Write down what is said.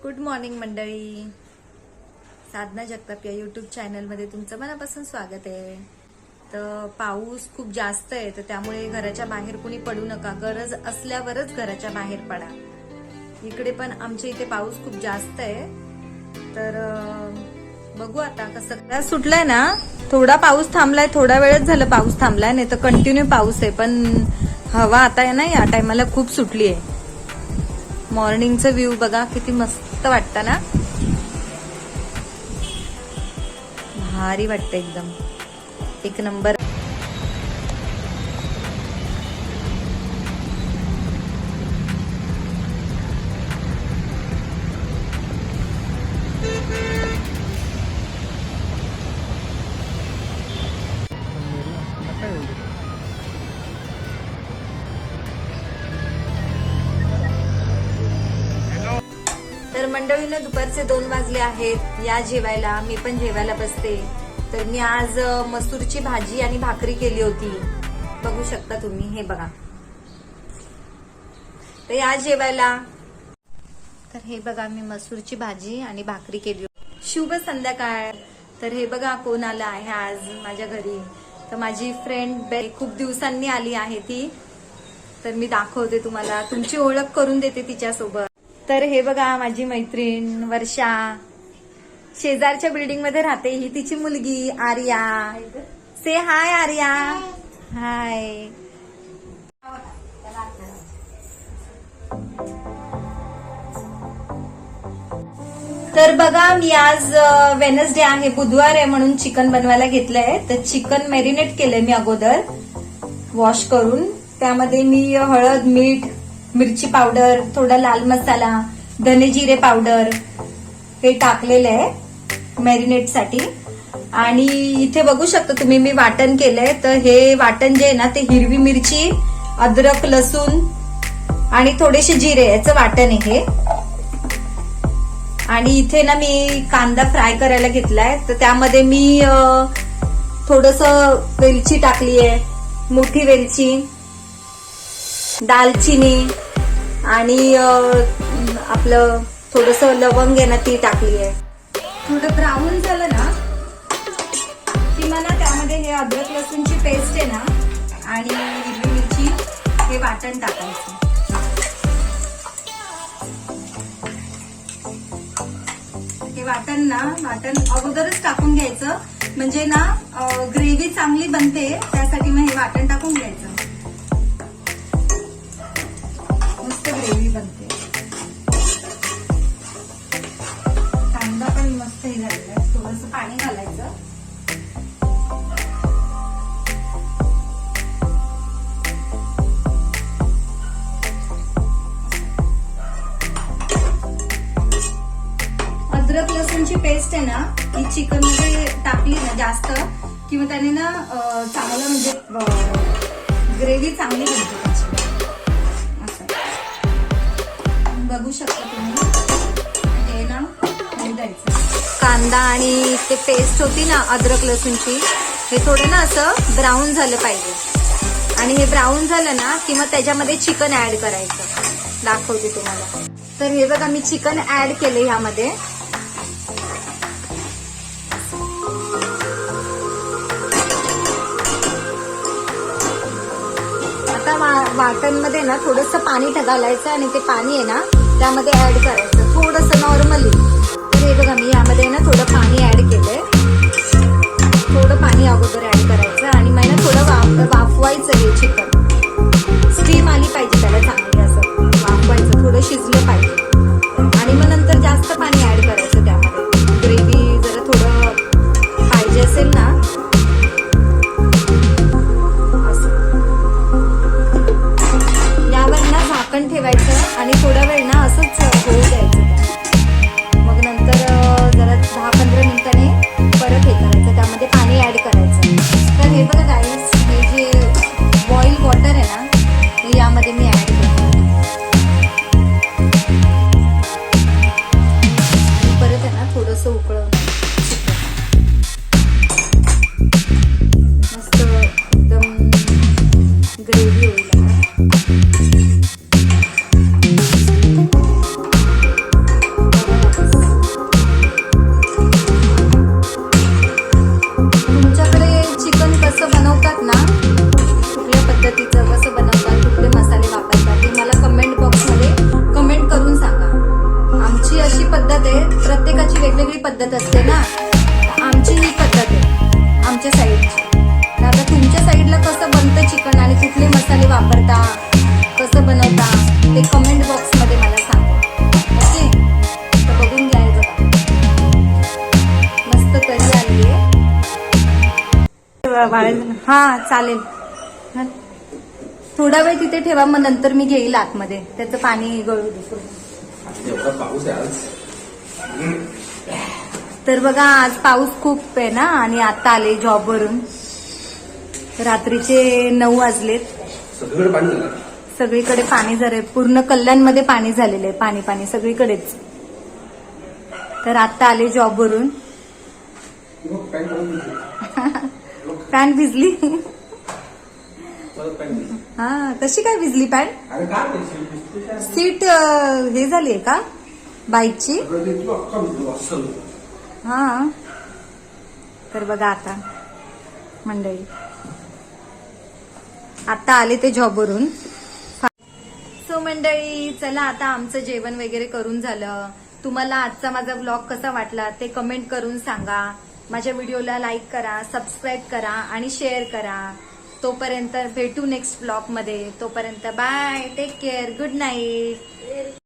Good morning मंडळी. साधना जगताप या YouTube चॅनलमध्ये तुमचं मनापासून स्वागत आहे. तर पाऊस खूप जास्त आहे, तर त्यामुळे घराच्या बाहेर कुणी पडू नका. गरज असल्यावरच घराच्या बाहेर पडा. इकडे पण आमच्या इथे पाऊस खूप जास्त आहे. तर बघू आता कसं सुटलाय ना. थोडा पाऊस थांबलाय, थोडा वेळच झालं पाऊस थांबलाय, नाही तर कंटिन्यू पाऊस आहे. पण हवा आता आहे ना या टायमाला खूप सुटली आहे. मॉर्निंगचं व्ह्यू बघा किती मस्त वाटतं ना. भारी वाटतं एकदम, एक नंबर. तर मंडळीनं दुपारचे 2 वाजले आहेत. या जेवायला, मी पण जेवायला बसते. तर मी आज मसूरची भाजी आणि भाकरी केली होती, बघू शकता तुम्ही. हे बघा, तर या जेवायला. तर हे बघा, मी मसूरची भाजी आणि भाकरी केली होती. शुभ संध्याकाळ. तर हे बघा कोण आलं आहे आज माझ्या घरी. तर माझी फ्रेंड खूप दिवसांनी आली आहे ती. तर मी दाखवते तुम्हाला, तुमची ओळख करून देते तिच्यासोबत. तर हे बघा माझी मैत्रीण वर्षा, शेजारच्या बिल्डिंग मध्ये राहते. ही तिची मुलगी आर्या. से हाय आर्या. हाय. तर बघा, मी आज वेनसडे आहे, बुधवार आहे, म्हणून चिकन बनवायला घेतलंय. तर चिकन मॅरिनेट केलंय मी अगोदर वॉश करून. त्यामध्ये मी हळद, मीठ, मिरची पावडर, थोडा लाल मसाला, धने जिरे पावडर हे टाकलेलं आहे मॅरिनेट साठी. आणि इथे बघू शकता तुम्ही मी वाटण केलंय. तर हे वाटण जे आहे ना, ते हिरवी मिरची, अद्रक, लसूण आणि थोडेसे जिरे याचं वाटण आहे हे. आणि इथे ना मी कांदा फ्राय करायला घेतलाय. तर त्यामध्ये मी थोडस वेलची टाकली आहे, मोठी वेलची, दालचिनी आणि आपलं थोडस लवंग आहे ना, ती टाकली आहे. थोडं ब्राऊन झालं ना की मला त्यामध्ये हे अद्रक लसूणची पेस्ट आहे ना आणि हिरवी मिरची हे वाटण टाकायचं. हे वाटण अगोदरच टाकून घ्यायचं, म्हणजे ना ग्रेव्ही चांगली बनते. त्यासाठी मग हे वाटण टाकून घ्यायचं, मस्त ग्रेव्ही बनते. कांदा पण मस्त हे झालेला आहे. थोडंसं पाणी घालायचं. अद्रक लसूणची पेस्ट आहे ना, ही चिकन मध्ये टाकली ना जास्त, किंवा त्याने ना चांगलं म्हणजे ग्रेव्ही चांगली बनते त्याची. असं बघू शकता तुम्ही. हे ना द्यायचं. कांदा आणि ते पेस्ट होती ना अद्रक लसूणची, हे थोडं ना असं ब्राऊन झालं पाहिजे. आणि हे ब्राऊन झालं ना की मग त्याच्यामध्ये चिकन ऍड करायचं. दाखवते तुम्हाला. तर हे बघा, मी चिकन ऍड केले ह्यामध्ये. आता वाटणमध्ये ना थोडंसं पाणी घालायचं आणि ते पाणी आहे ना त्यामध्ये ऍड करायचं थोडंसं नॉर्मली. तर हे बघा, मी यामध्ये ना थोडं पाणी ऍड केलंय. थोडं पाणी अगोदर ऍड करायचं आणि मला थोडं वाफवायचं हे चिकन. स्टीम आली पाहिजे त्याला चांगली, असं वाफवायचं, थोडं शिजलं पाहिजे. आणि मग नंतर जास्त पाणी ऍड करायचं त्यामध्ये. ग्रेव्ही जरा थोडं पाहिजे असेल ना, असं यावर ना झाकण ठेवायचं आणि थोडा वेळ ना असंच होऊ द्यायचं. पद्धत आहे, प्रत्येकाची वेगवेगळी पद्धत असते ना. आमची ही पद्धत आहे आमच्या साईडची. तर आता तुमच्या साईडला कसं बनतं चिकन आणि कुठले मसाले वापरता, कसं बनवता ते कमेंट बॉक्समध्ये मला सांगा. ओके, तर बघून घ्या. हे बघा मस्त तरी आली आहे. हा चालेल, थोडा वेळ तिथे ठेवा, मग नंतर मी घेईल आतमध्ये, त्याचं पाणी गळू दे. पाऊस आहे आज. तर बघा आज पाऊस खूप आहे ना, आणि आता आले जॉबवरून. रात्रीचे 9 वाजलेत. सगळीकडे पाणी झालं. सगळीकडे पाणी झालंय, पूर्ण कल्याणमध्ये पाणी झालेलं आहे, पाणी पाणी सगळीकडेच. तर आता आले जॉबवरून. पॅन्ट भिजली. हा, कशी काय भिजली पॅन्ट? सीट हे झालीये का बाईकची? हा. तर बघा आता मंडळी, आता आले ते जॉबवरून. सो मंडळी, चला आता आमचं जेवण वगैरे करून झालं. तुम्हाला आजचा माझा व्लॉग कसा वाटला ते कमेंट करून सांगा. माझ्या व्हिडिओला लाईक करा, सबस्क्राईब करा आणि शेअर करा. तोपर्यंत भेटू नेक्स्ट व्लॉग मध्ये. तोपर्यंत bye, take care, good night.